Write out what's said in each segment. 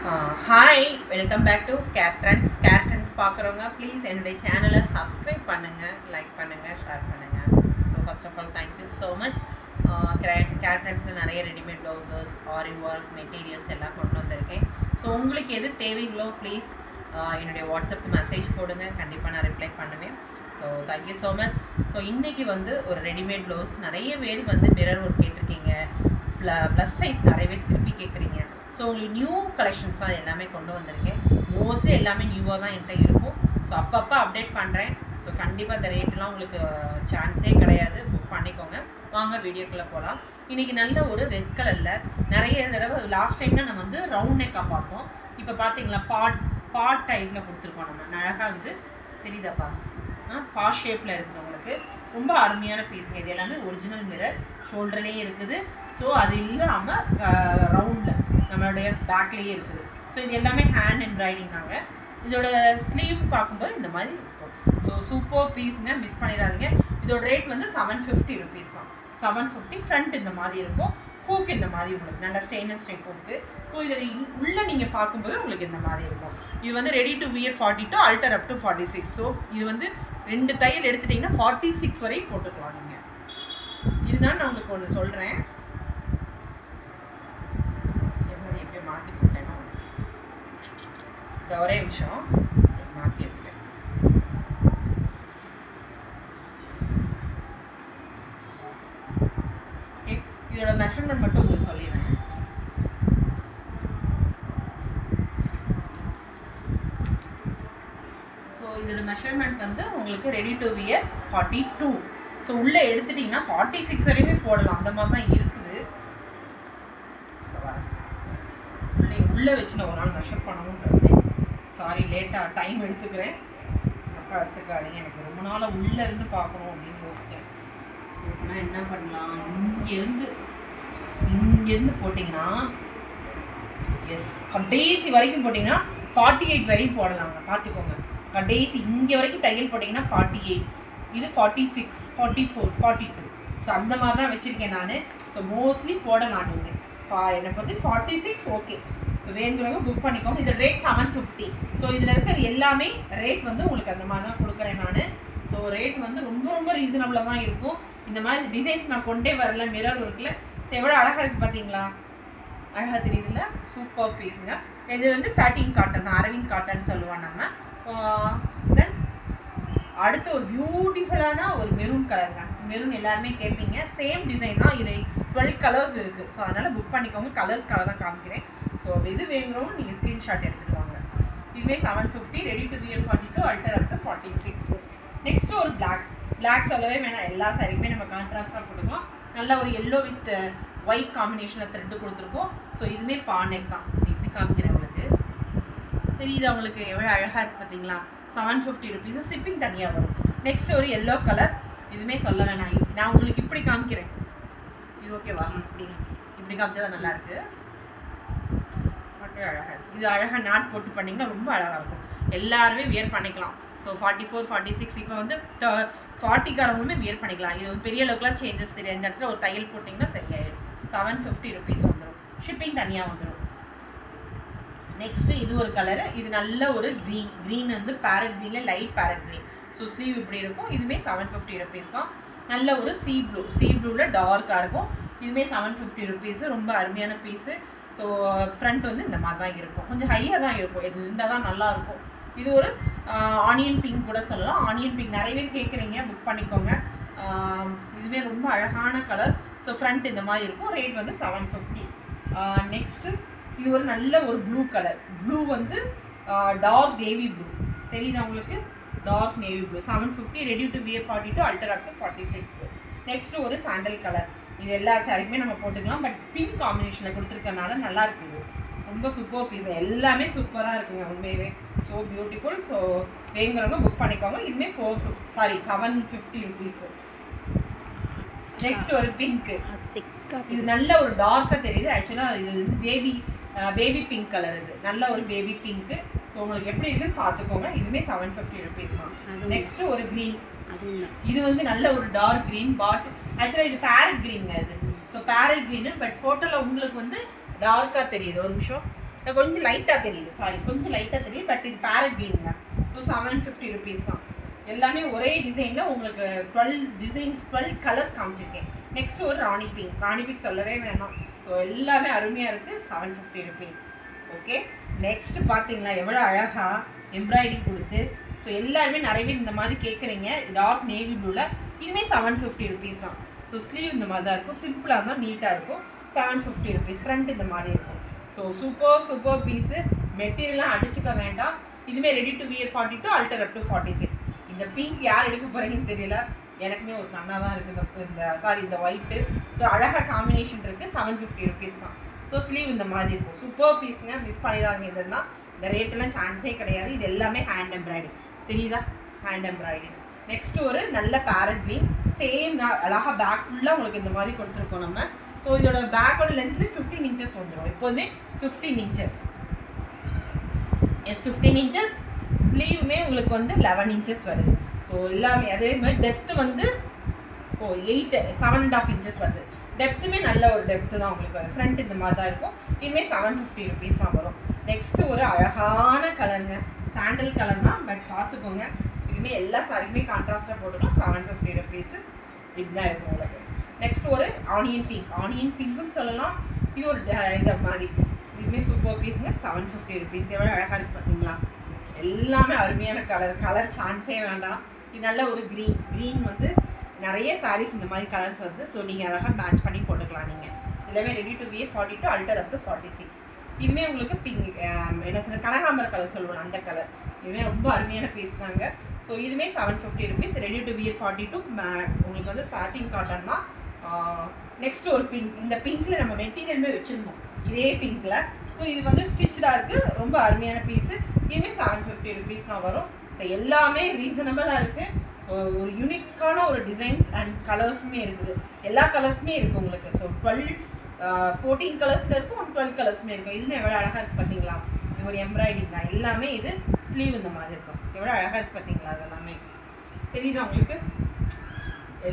Hi, welcome back to Care Trends பார்க்குறவங்க please என்னுடைய சேனலை சப்ஸ்கிரைப் பண்ணுங்கள், லைக் பண்ணுங்கள், ஷேர் பண்ணுங்கள். So first of all thank you so much. Care ட்ரெண்ட்ஸில் நிறைய readymade blouses, aari work materials எல்லாம் கொண்டு வந்திருக்கேன். ஸோ உங்களுக்கு எது தேவைங்களோ ப்ளீஸ் என்னுடைய வாட்ஸ்அப் மெசேஜ் போடுங்க, கண்டிப்பாக நான் ரிப்ளை பண்ணுவேன். So thank you so much. So இன்றைக்கி ஒரு ரெடிமேட் ப்ளவுஸ் நிறைய பேர் மிரர் ஒர்க் கேட்டிருக்கீங்க, ப்ளஸ் சைஸ் நிறைய பேர் திருப்பி கேட்குறீங்க. ஸோ உங்களுக்கு நியூ கலெக்ஷன்ஸ் தான் எல்லாமே கொண்டு வந்திருக்கேன். மோஸ்ட்லி எல்லாமே நியூவாக தான் என்கிட்ட இருக்கும். ஸோ அப்பப்போ அப்டேட் பண்ணுறேன். ஸோ கண்டிப்பாக இந்த ரேட்டெலாம் உங்களுக்கு சான்ஸே கிடையாது, புக் பண்ணிக்கோங்க. வாங்க வீடியோக்குள்ளே போகலாம். இன்றைக்கி நல்ல ஒரு ரெட் கலரில் நிறைய தடவை லாஸ்ட் டைமில் நம்ம ரவுண்ட் நெக்காக பார்த்தோம். இப்போ பார்த்தீங்களா பாட் டைப்பில் கொடுத்துருக்கோம். நம்ம அழகாக தெரியுதாப்பா, பாட் ஷேப்பில் இருக்குது. உங்களுக்கு ரொம்ப அருமையான பீஸுங்க. இது எல்லாமே ஒரிஜினல் மிரர், ஷோல்டர்லேயே இருக்குது. ஸோ அது இல்லாமல் ரவுண்டில் நம்மளுடைய பேக்லேயே இருக்குது. ஸோ இது எல்லாமே ஹேண்ட் எம்ப்ராய்டிங்காங்க. இதோட ஸ்லீவ் பார்க்கும்போது இந்த மாதிரி இருக்கும். ஸோ சூப்பர் பீஸுங்க, மிஸ் பண்ணிடாதீங்க. இதோட ரேட் 750 ருபீஸ் தான். 750. ஃப்ரண்ட் இந்த மாதிரி இருக்கும், ஹூக் இந்த மாதிரி உங்களுக்கு நல்ல ஸ்டெயின்லெஸ் ஸ்டீல் ஹூக்கு. ஸோ இதில் உள்ளே நீங்கள் பார்க்கும்போது உங்களுக்கு இந்த மாதிரி இருக்கும். இது ready to wear 42, alter up to 46. So இது 2 தையல் எடுத்துட்டிங்கன்னா 46 வரை போட்டுக்கலாம் நீங்கள். இதுதான் நான் உங்களுக்கு ஒன்று சொல்கிறேன். ஒரே நிமிஷம் மாற்றி எடுத்துட்டேன். ஓகே, இதோட மெஷர்மெண்ட் மட்டும் உங்களுக்கு சொல்லிடுறேன். ஸோ இதோட மெஷர்மெண்ட் உங்களுக்கு ரெடி டு வியர் 42. ஸோ உள்ளே எடுத்துட்டிங்கன்னா 46 வரையுமே போடலாம். அந்த மாதிரி தான் இருக்குது. உள்ளே வச்சு நான் ஒரு நாள் மெஷர் பண்ணவும் சாரி, லேட்டாக டைம் எடுத்துக்கிறேன். அப்போ எடுத்துக்காதீங்க, எனக்கு ரொம்ப நாளாக உள்ளே இருந்து பார்க்கணும் அப்படின்னு யோசித்தேன். அப்படின்னா என்ன பண்ணலாம், இங்கேருந்து போட்டிங்கன்னா கடைசி வரைக்கும் போட்டிங்கன்னா 48 வரையும் போடலாங்க. பார்த்துக்கோங்க, கடைசி இங்கே வரைக்கும் தையல் போட்டிங்கன்னா 48, இது 46, 44, 42. ஸோ அந்த மாதிரி தான் வச்சுருக்கேன் நான். ஸோ மோஸ்ட்லி போடலாம் நீங்கள். என்னை பற்றி 46 ஓகே. வேணுங்கிறவங்க புக் பண்ணிக்கோங்க. இது ரேட் 750. ஸோ இதில் இருக்கிறது எல்லாமே ரேட் உங்களுக்கு அந்த மாதிரி தான் கொடுக்குறேன் நான். ஸோ ரேட் ரொம்ப ரொம்ப ரீசனபிளாக தான் இருக்கும். இந்த மாதிரி டிசைன்ஸ் நான் கொண்டே வரல. மிரர் ஒர்க்கில் எவ்வளோ அழகாக இருக்குது பார்த்தீங்களா, அழகாக தெரியுதுல்ல, சூப்பர் பீஸுங்க. இது சாட்டின் காட்டன் தான், அரவிந்த் காட்டன் சொல்லுவாங்க நம்ம. தென் அடுத்து ஒரு பியூட்டிஃபுல்லான ஒரு மெரூன் கலருங்க. மெரூன் எல்லாருமே கேட்பீங்க. சேம் டிசைன் தான், இதில் 12 கலர்ஸ் இருக்குது. ஸோ அதனால் புக் பண்ணிக்கோங்க. கலர்ஸ்க்காக தான் காமிக்கிறேன். ஸோ இது வேணுங்கிறவங்க நீங்கள் ஸ்க்ரீன்ஷாட் எடுத்துகிட்டு வாங்க. இதுவே 750, ready to wear 42, alter up to 46. Next ஒரு பிளாக் சொல்லவே வேணாம். எல்லா சாரிக்குமே நம்ம கான்ட்ராஸ்டாக போட்டுக்கலாம். நல்ல ஒரு எல்லோ வித் ஒயிட் காம்பினேஷனில் த்ரெட்டு கொடுத்துருக்கோம். ஸோ இதுவுமே பானெக் தான். ஸோ இப்படி காமிக்கிறேன். உங்களுக்கு தெரியுது, அவங்களுக்கு எவ்வளோ அழகாக இருக்குது பார்த்தீங்களா. 750 ருபீஸு, ஷிப்பிங் தனியாக வரும். நெக்ஸ்ட் ஒரு எல்லோ கலர், இதுவுமே சொல்ல வேணாம். நான் உங்களுக்கு இப்படி காமிக்கிறேன். இது ஓகேவா? இப்படி காமிச்சா தான் நல்லாயிருக்கு. அழகாக இது அழகாக நாட் போட்டு பண்ணிங்கன்னா ரொம்ப அழகாக இருக்கும். எல்லாருமே வியர் பண்ணிக்கலாம். ஸோ 44, 46, இப்போ 40காரங்களுமே வியர் பண்ணிக்கலாம். இது பெரிய அளவுக்குலாம் சேஞ்சஸ் தெரியாது. இந்த இடத்துல ஒரு தையல் போட்டிங்கன்னா சரியாயிடும். 750 ருபீஸ் வந்துடும். ஷிப்பிங் தனியாக வந்துடும். நெக்ஸ்ட்டு இது ஒரு கலரு. இது நல்ல ஒரு க்ரீன் பேரட் க்ரீனில் light farad green. So sleeve இப்படி இருக்கும். இதுவுமே 750 ருபீஸ் தான். நல்ல ஒரு சீ ப்ளூவில் டார்க்காக இருக்கும். இதுவுமே 750 ருபீஸு. ரொம்ப அருமையான பீஸு. ஸோ ஃப்ரண்ட் இந்த மாதிரி தான் இருக்கும். கொஞ்சம் ஹையாக தான் இருக்கும். இது இருந்தால் தான் நல்லாயிருக்கும். இது ஒரு ஆனியன் பிங்க் கூட சொல்லலாம். ஆனியன் பிங்க் நிறைய பேர் கேட்குறீங்க, புக் பண்ணிக்கோங்க. இதுவே ரொம்ப அழகான கலர். ஸோ ஃப்ரண்ட் இந்த மாதிரி இருக்கும். ரேட் 750. நெக்ஸ்ட்டு இது ஒரு நல்ல ஒரு blue colour. Blue dark navy blue தெரியுது உங்களுக்கு, dark navy blue. 750, ready to wear 42, alter up to 46. Next ஒரு சாண்டல் கலர். இது எல்லா சாரிக்குமே நம்ம போட்டுக்கலாம். பட் பிங்க் காம்பினேஷனில் கொடுத்துருக்கனால நல்லா இருக்குது. ரொம்ப சூப்பர் பீஸ், எல்லாமே சூப்பராக இருக்குங்க உண்மையவே. So beautiful. ஸோ வேங்குறவங்க புக் பண்ணிக்கோங்க. இதுவுமே 750 ருபீஸு. நெக்ஸ்ட் ஒரு பிங்க்கு. இது நல்ல ஒரு டார்க்காக தெரியுது. ஆக்சுவலாக இது பேபி பிங்க் கலர். இது நல்ல ஒரு பேபி பிங்க்கு. ஸோ உங்களுக்கு எப்படி இருக்குன்னு பார்த்துக்கோங்க. இதுவுமே 750 ருபீஸ் தான். நெக்ஸ்ட்டு ஒரு க்ரீன். இது நல்ல ஒரு டார்க் க்ரீன் ஆக்சுவலாக இது பேரட் க்ரீனுங்க. இது ஸோ பேரட் க்ரீனு, பட் ஃபோட்டோவில் உங்களுக்கு டார்க்காக தெரியுது. ஒரு நிமிஷம், கொஞ்சம் லைட்டாக தெரியுது, சாரி கொஞ்சம் லைட்டாக தெரியுது, பட் இது பேரட் க்ரீனுங்க. ஸோ 750 rupees தான். எல்லாமே ஒரே டிசைனில் உங்களுக்கு 12 டிசைன்ஸ் 12 கலர்ஸ் காமிச்சிருக்கேன். நெக்ஸ்ட் ஒரு ராணி பிங்க் சொல்லவே வேணாம். ஸோ எல்லாமே அருமையாக இருக்குது. 750 rupees. ஓகே, நெக்ஸ்ட் பார்த்தீங்களா எவ்வளோ அழகாக எம்ப்ராய்டிங் கொடுத்து. ஸோ எல்லாருமே நிறைய பேர் இந்த மாதிரி கேட்குறீங்க. டார்க் நேவி ப்ளூவில் இதுவுமே 750 rupees தான். ஸோ ஸ்லீவ் இந்த மாதிரி தான் இருக்கும், சிம்பிளாக இருந்தால் நீட்டாக இருக்கும். 750 rupees. ஃப்ரண்ட் இந்த மாதிரி இருக்கும். So super piece. மெட்டீரியல்லாம் அடிச்சுக்க வேண்டாம். இதுவுமே ready to wear 42, alter up to 46. இந்த பிங்க் யார் எடுக்க போகிறீங்கன்னு தெரியல, எனக்குமே ஒரு கண்ணாக தான் இருக்குது இந்த ஒயிட்டு. ஸோ அழகாக காம்பினேஷன் இருக்குது. 750 rupees தான். ஸோ ஸ்லீவ் இந்த மாதிரி இருக்கும். சூப்பர் பீஸுங்க, மிஸ் பண்ணிடாதீங்க. இதெல்லாம் இந்த ரேட்டெல்லாம் சான்ஸே கிடையாது. இது எல்லாமே ஹேண்ட் எம்ப்ராய்டிங், தெரியுதா? Hand embroidering. நெக்ஸ்ட் ஒரு நல்ல பேரட் க்ரீன். சேம் அழகாக பேக் ஃபுல்லாக உங்களுக்கு இந்த மாதிரி கொடுத்துருக்கோம் நம்ம. ஸோ இதோட பேக்கோட லென்த்லேயே 15 inches வந்துடும். எப்போதுமே 15 inches. S 15 inches. ஸ்லீவுமே உங்களுக்கு வந்து 11 inches வருது. ஸோ எல்லாமே அதே மாதிரி டெப்த்து வந்து 7.5 inches வருது. டெப்த்துமே நல்ல ஒரு டெப்த்து தான் உங்களுக்கு வருது. ஃப்ரண்ட் இந்த மாதிரி தான் இருக்கும். இதுவுமே 750 rupees தான் வரும். நெக்ஸ்ட்டு ஒரு அழகான கலருங்க, சாண்டல் கலர் தான், பட் பார்த்துக்கோங்க. இதுவுமே எல்லா சாரிக்குமே கான்ட்ராஸ்டாக போட்டுக்கலாம். 750 rupees இப்படி தான் இருக்கும் உங்களுக்கு. நெக்ஸ்ட் ஒரு ஆனியன் பிங்க்குன்னு சொல்லலாம். இது ஒரு இதை மாதிரி இதுவுமே சூப்பர் பீஸுங்க. 750 rupees. எவ்வளோ அழகாக இருக்குது பார்த்தீங்களா? எல்லாமே அருமையான கலர் சான்ஸே வேண்டாம். இது நல்ல ஒரு க்ரீன் வந்து நிறைய சாரீஸ் இந்த மாதிரி கலர்ஸ் வருது. ஸோ நீங்கள் அழகாக மேட்ச் பண்ணி போட்டுக்கலாம். நீங்கள் எல்லாமே ready to wear 42, alter up to 46. இதுவுமே உங்களுக்கு பிங்க் என்ன சொல்ல கனகாம்பர கலர் சொல்லுவோம், அந்த கலர். இதுவுமே ரொம்ப அருமையான பீஸ் தாங்க. ஸோ இதுவுமே 750 rupees. Ready to wear 42. உங்களுக்கு வந்து சாட்டின் காட்டன் தான். நெக்ஸ்ட் ஒரு பிங்க். இந்த பிங்க்கில் நம்ம மெட்டீரியலுமே வச்சுருந்தோம், இதே பிங்க்கில். ஸோ இது வந்து ஸ்டிச்சாக இருக்குது, ரொம்ப அருமையான பீஸு. இதுவுமே 750 rupees தான் வரும். ஸோ எல்லாமே ரீசனபிளாக இருக்குது. ஒரு யூனிக்கான ஒரு டிசைன்ஸ் அண்ட் கலர்ஸுமே இருக்குது. எல்லா கலர்ஸுமே இருக்குது உங்களுக்கு. ஸோ 14 கலர்ஸில் இருக்கும், 12 கலர்ஸுமே இருக்கும். இதுவுமே எவ்வளோ அழகாக இருக்குது பார்த்தீங்களா? இது ஒரு எம்ப்ராய்டிங் தான். எல்லாமே இது ஸ்லீவ் இந்த மாதிரி இருக்கும். எவ்வளோ அழகாக இருக்குது பார்த்தீங்களா? அதெல்லாமே தெரியுதா உங்களுக்கு?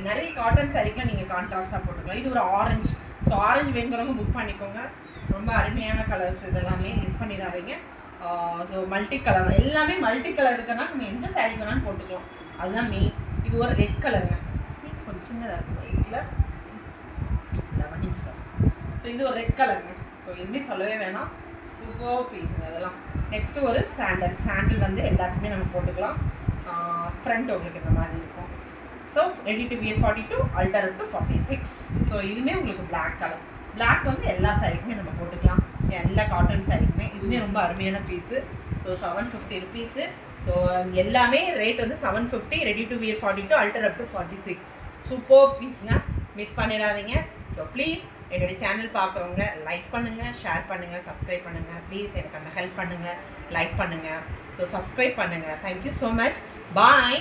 நிறைய காட்டன் சாரீக்கெலாம் நீங்கள் கான்ட்ராஸ்டாக போட்டுக்கலாம். இது ஒரு ஆரஞ்சு. ஸோ ஆரஞ்சு வேணுங்கிறவங்க புக் பண்ணிக்கோங்க. ரொம்ப அருமையான கலர்ஸ். இதெல்லாமே மிஸ் பண்ணிடாதீங்க. ஸோ மல்டி கலர் தான், எல்லாமே மல்டி கலர் இருக்கனால நம்ம எந்த சாரீ வேணாலும் போட்டுக்கலாம். அதுதான் மெயின். இது ஒரு ரெட் கலருங்க. ஸ்லீவ் கொஞ்சம் சின்னதாக இருக்குது, இதில் 11 inches தான். ஸோ இது ஒரு ரெட் கலருங்க. ஸோ இதுவுமே சொல்லவே வேணாம், சூப்பர் பீஸுங்க இதெல்லாம். நெக்ஸ்ட்டு ஒரு சாண்டில் வந்து எல்லாத்துக்குமே நம்ம போட்டுக்கலாம். ஃப்ரண்ட் உங்களுக்கு இந்த மாதிரி இருக்கும். So ready to wear 42, alter up to 46. So இதுவுமே உங்களுக்கு பிளாக் கலர். பிளாக் வந்து எல்லா சாரீக்குமே நம்ம போட்டுக்கலாம், எல்லா காட்டன் சாரீக்குமே. இதுவுமே ரொம்ப அருமையான பீஸு. So 750 rupees. ஸோ எல்லாமே ரேட் வந்து 750. Ready to wear 42, alter up to 46. Super பீஸுங்க, மிஸ் பண்ணிடாதீங்க. ஸோ ப்ளீஸ் என்னுடைய சேனல் பார்க்குறவங்க லைக் பண்ணுங்கள், ஷேர் பண்ணுங்கள், சப்ஸ்கிரைப் பண்ணுங்கள். ப்ளீஸ் எனக்கு அந்த ஹெல்ப் பண்ணுங்கள், லைக் பண்ணுங்கள். ஸோ சப்ஸ்கிரைப் பண்ணுங்கள். Thank you so much. பாய்.